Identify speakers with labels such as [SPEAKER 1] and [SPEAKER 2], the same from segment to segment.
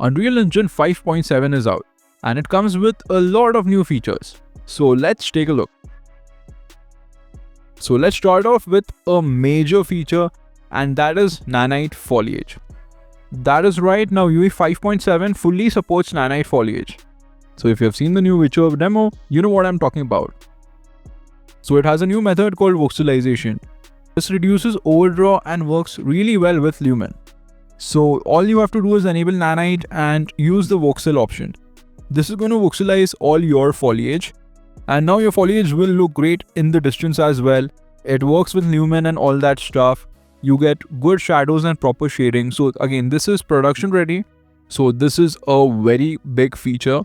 [SPEAKER 1] Unreal Engine 5.7 is out and it comes with a lot of new features. So let's take a look. So let's start off with a major feature, and that is Nanite Foliage. That is right, now UE 5.7 fully supports Nanite Foliage. So if you have seen the new Witcher demo, you know what I'm talking about. So it has a new method called voxelization. This reduces overdraw and works really well with Lumen. So all you have to do is enable Nanite and use the voxel option. This is going to voxelize all your foliage. And now your foliage will look great in the distance as well. It works with Lumen and all that stuff. You get good shadows and proper shading. So again, this is production ready. So this is a very big feature.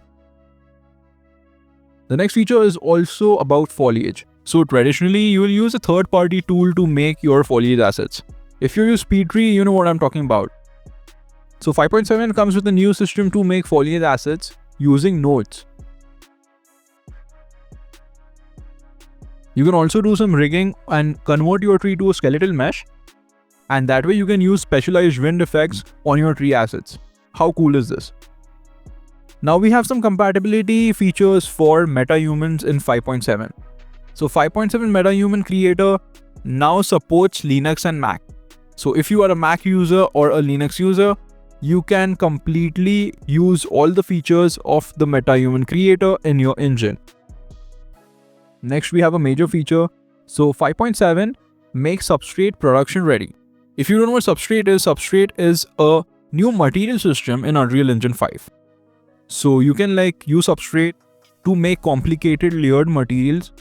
[SPEAKER 1] The next feature is also about foliage. So traditionally, you will use a third-party tool to make your foliage assets. If you use SpeedTree, you know what I'm talking about. So 5.7 comes with a new system to make foliage assets using nodes. You can also do some rigging and convert your tree to a skeletal mesh. And that way you can use specialized wind effects on your tree assets. How cool is this? Now we have some compatibility features for MetaHumans in 5.7. So 5.7 MetaHuman Creator now supports Linux and Mac. So if you are a Mac user or a Linux user, you can completely use all the features of the MetaHuman Creator in your engine. Next, we have a major feature. So 5.7 makes Substrate production ready. If you don't know what Substrate is a new material system in Unreal Engine 5. So you can use Substrate to make complicated layered materials.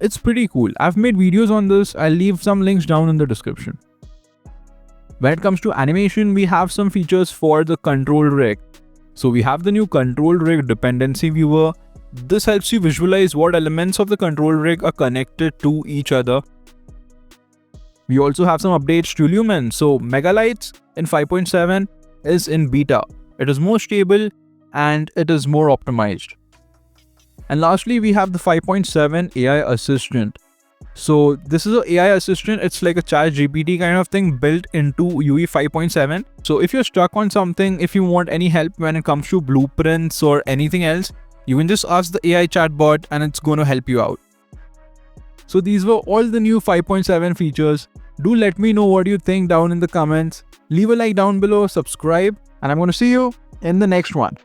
[SPEAKER 1] It's pretty cool. I've made videos on this. I'll leave some links down in the description. When it comes to animation, we have some features for the Control Rig. So we have the new Control Rig dependency viewer. This helps you visualize what elements of the Control Rig are connected to each other. We also have some updates to Lumen. So Megalights in 5.7 is in beta. It is more stable and it is more optimized. And lastly, we have the 5.7 AI Assistant. So this is an AI assistant. It's like a ChatGPT kind of thing built into UE 5.7. So if you're stuck on something, if you want any help when it comes to blueprints or anything else, you can just ask the AI chatbot and it's going to help you out. So these were all the new 5.7 features. Do let me know what you think down in the comments. Leave a like down below, subscribe, and I'm going to see you in the next one.